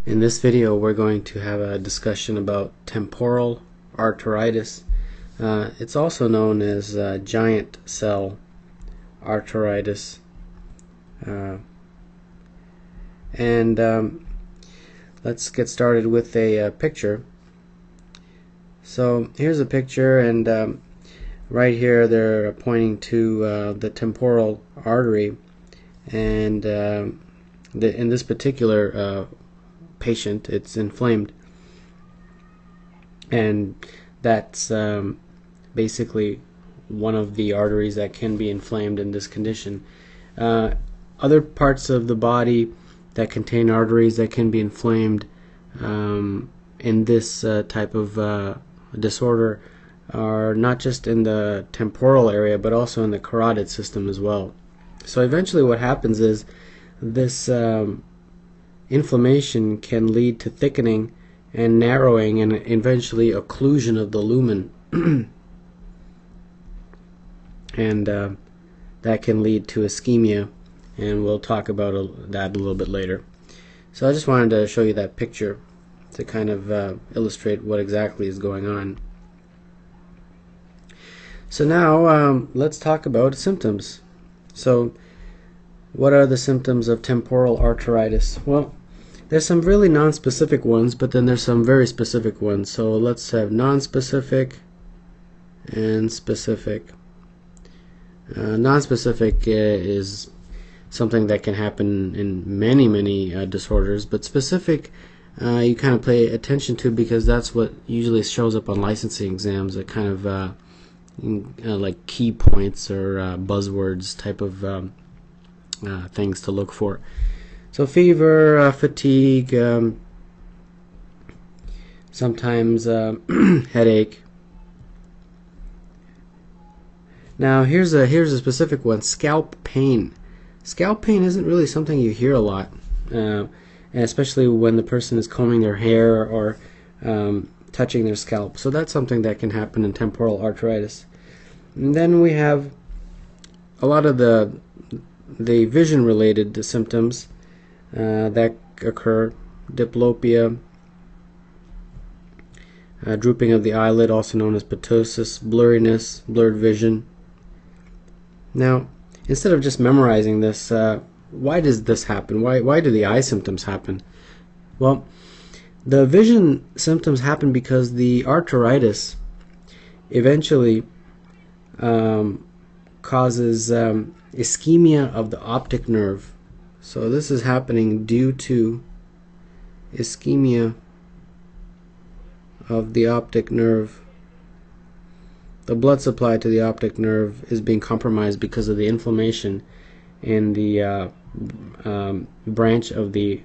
In this video we're going to have a discussion about temporal arteritis. It's also known as giant cell arteritis. Let's get started with a picture. So here's a picture, and right here they're pointing to the temporal artery, and in this particular patient, it's inflamed, and that's basically one of the arteries that can be inflamed in this condition. Other parts of the body that contain arteries that can be inflamed in this type of disorder are not just in the temporal area but also in the carotid system as well. So eventually what happens is this inflammation can lead to thickening and narrowing and eventually occlusion of the lumen and that can lead to ischemia, and we'll talk about that a little bit later. So I just wanted to show you that picture to kind of illustrate what exactly is going on. So now let's talk about symptoms. So what are the symptoms of temporal arteritis? Well, there's some really non-specific ones, but then there's some very specific ones. So let's have non-specific and specific. Non-specific is something that can happen in many disorders, but specific you kind of pay attention to because that's what usually shows up on licensing exams, that kind of like key points or buzzwords type of things to look for. So fever, fatigue, sometimes headache. Now here's a specific one: scalp pain. Scalp pain isn't really something you hear a lot, and especially when the person is combing their hair or touching their scalp. So that's something that can happen in temporal arteritis. And then we have a lot of the vision-related symptoms that occur: diplopia, drooping of the eyelid, also known as ptosis, blurriness, blurred vision. Now, instead of just memorizing this, why does this happen? Why do the eye symptoms happen? Well, the vision symptoms happen because the arteritis eventually causes ischemia of the optic nerve. So this is happening due to ischemia of the optic nerve. The blood supply to the optic nerve is being compromised because of the inflammation in the branch of the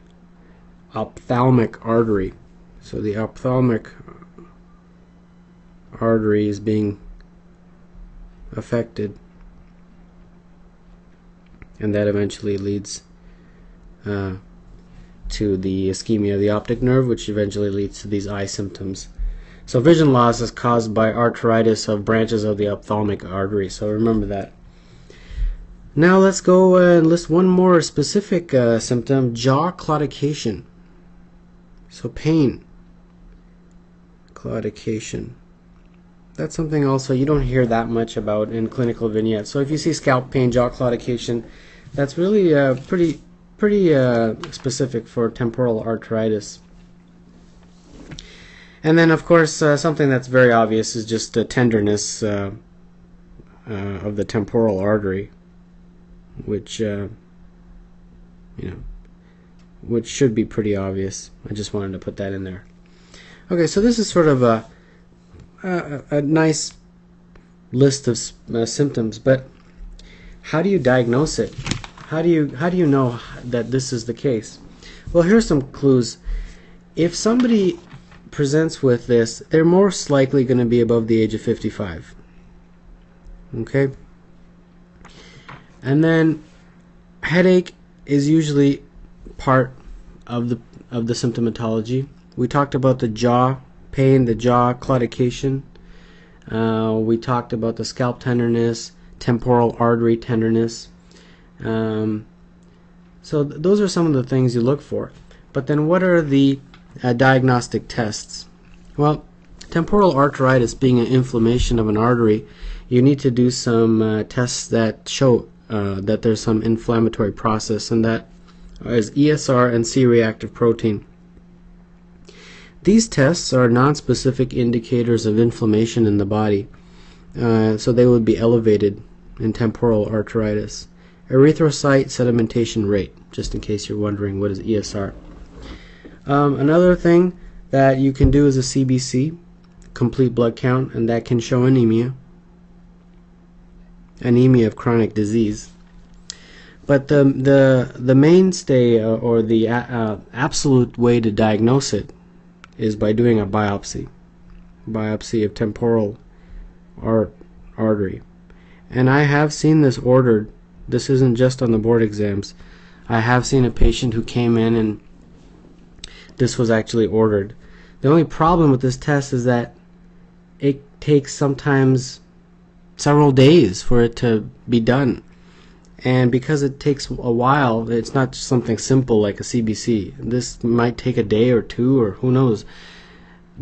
ophthalmic artery. So the ophthalmic artery is being affected, and that eventually leads to the ischemia of the optic nerve, which eventually leads to these eye symptoms. So vision loss is caused by arteritis of branches of the ophthalmic artery, so remember that. Now let's go and list one more specific symptom: jaw claudication. So pain, claudication. That's something also you don't hear that much about in clinical vignettes. So if you see scalp pain, jaw claudication, that's really pretty specific for temporal arteritis. And then, of course, something that's very obvious is just the tenderness of the temporal artery, which which should be pretty obvious. I just wanted to put that in there. Okay, so this is sort of a nice list of symptoms, but how do you diagnose it? How do you know that this is the case? Well, here's some clues. If somebody presents with this, they're most likely going to be above the age of 55. Okay? And then headache is usually part of the symptomatology. We talked about the jaw pain, the jaw claudication. We talked about the scalp tenderness, temporal artery tenderness. So those are some of the things you look for. But then what are the diagnostic tests? Well, temporal arteritis being an inflammation of an artery, you need to do some tests that show that there's some inflammatory process, and that is ESR and C-reactive protein. These tests are nonspecific indicators of inflammation in the body, so they would be elevated in temporal arteritis. Erythrocyte sedimentation rate, just in case you're wondering what is ESR. Another thing that you can do is a CBC, complete blood count, and that can show anemia of chronic disease. But the mainstay or the absolute way to diagnose it is by doing a biopsy of temporal artery. And I have seen this ordered. This isn't just on the board exams. I have seen a patient who came in and this was actually ordered. The only problem with this test is that it takes sometimes several days for it to be done. And because it takes a while, it's not just something simple like a CBC. This might take a day or two, or who knows.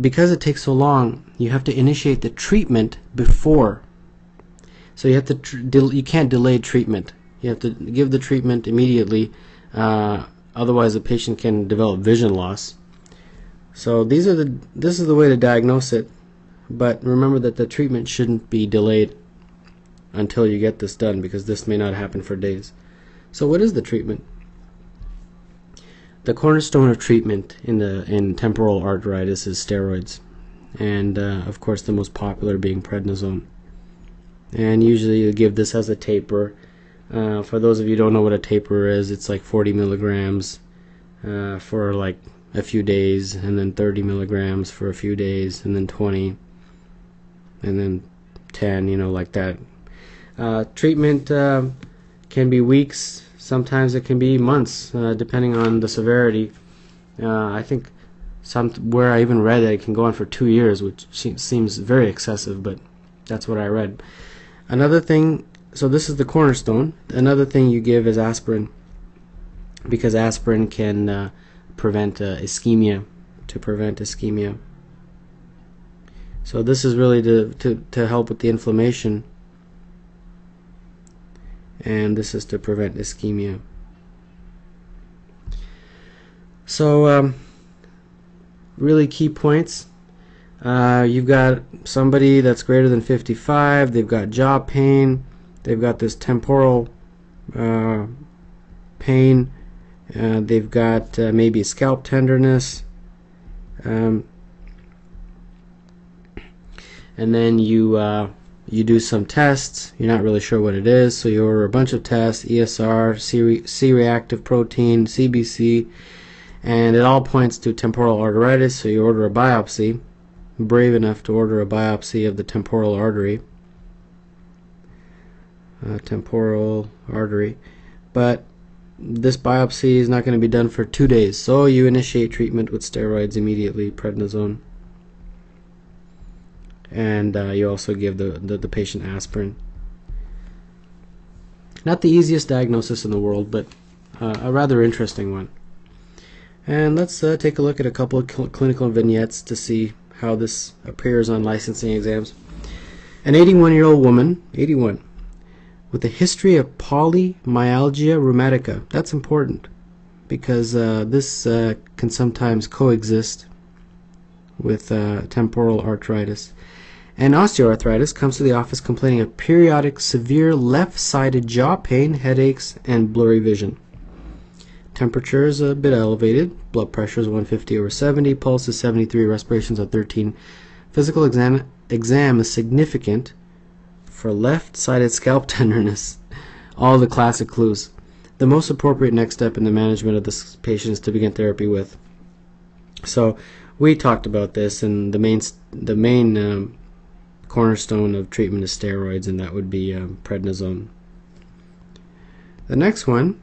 Because it takes so long, you have to initiate the treatment before. So you have to you can't delay treatment. You have to give the treatment immediately, otherwise the patient can develop vision loss. So this is the way to diagnose it. But remember that the treatment shouldn't be delayed until you get this done, because this may not happen for days. So what is the treatment? The cornerstone of treatment in temporal arteritis is steroids, and of course the most popular being prednisone. And usually you give this as a taper. For those of you who don't know what a taper is, it's like 40 milligrams for like a few days, and then 30 milligrams for a few days, and then 20, and then 10, like that. Treatment can be weeks, sometimes it can be months, depending on the severity. I think where I even read that it can go on for 2 years, which seems very excessive, but that's what I read. Another thing, so this is the cornerstone. Another thing you give is aspirin, because aspirin can prevent ischemia, So this is really to help with the inflammation, and this is to prevent ischemia. So really key points. You've got somebody that's greater than 55, they've got jaw pain, they've got this temporal pain, they've got maybe scalp tenderness, and then you do some tests. You're not really sure what it is, so you order a bunch of tests: ESR, C-reactive protein, CBC, and it all points to temporal arteritis. So you order a biopsy. Brave enough to order a biopsy of the temporal artery, but this biopsy is not going to be done for 2 days, so you initiate treatment with steroids immediately, prednisone, and you also give the patient aspirin. Not the easiest diagnosis in the world, but a rather interesting one. And let's take a look at a couple of clinical vignettes to see how this appears on licensing exams. An 81-year-old woman, 81, with a history of polymyalgia rheumatica. That's important, because this can sometimes coexist with temporal arteritis. And osteoarthritis, comes to the office complaining of periodic severe left-sided jaw pain, headaches, and blurry vision. Temperature is a bit elevated. Blood pressure is 150/70. Pulse is 73. Respirations are 13. Physical exam is significant for left-sided scalp tenderness. All the classic clues. The most appropriate next step in the management of this patient is to begin therapy with. So we talked about this, and the main cornerstone of treatment is steroids, and that would be prednisone. The next one.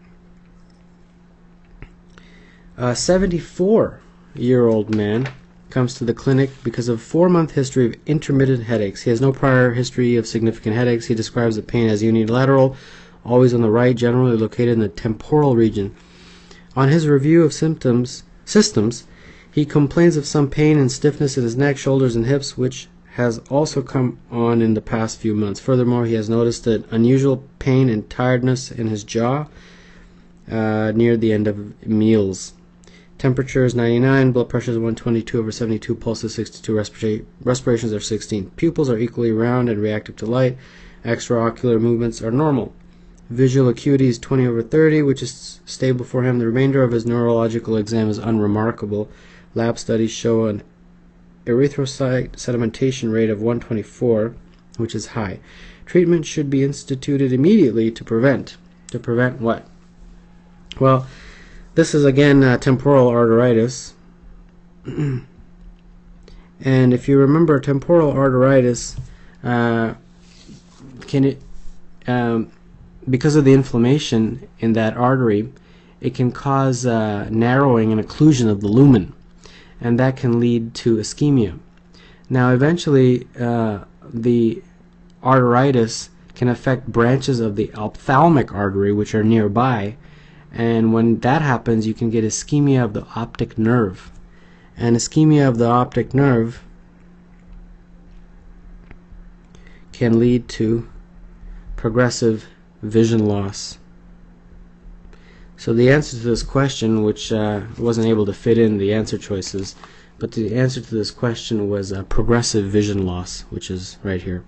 A 74-year-old man comes to the clinic because of a 4-month history of intermittent headaches. He has no prior history of significant headaches. He describes the pain as unilateral, always on the right, generally located in the temporal region. On his review of symptoms, systems. He complains of some pain and stiffness in his neck, shoulders, and hips, which has also come on in the past few months. Furthermore, he has noticed an unusual pain and tiredness in his jaw near the end of meals. Temperature is 99, blood pressure is 122/72, pulse is 62, respirations are 16. Pupils are equally round and reactive to light. Extraocular movements are normal. Visual acuity is 20/30, which is stable for him. The remainder of his neurological exam is unremarkable. Lab studies show an erythrocyte sedimentation rate of 124, which is high. Treatment should be instituted immediately to prevent. To prevent what? Well, this is again temporal arteritis. And if you remember, temporal arteritis because of the inflammation in that artery, it can cause narrowing and occlusion of the lumen, and that can lead to ischemia. Now, eventually, the arteritis can affect branches of the ophthalmic artery, which are nearby, and when that happens, you can get ischemia of the optic nerve. And ischemia of the optic nerve can lead to progressive vision loss. So the answer to this question, which wasn't able to fit in the answer choices, but the answer to this question was progressive vision loss, which is right here.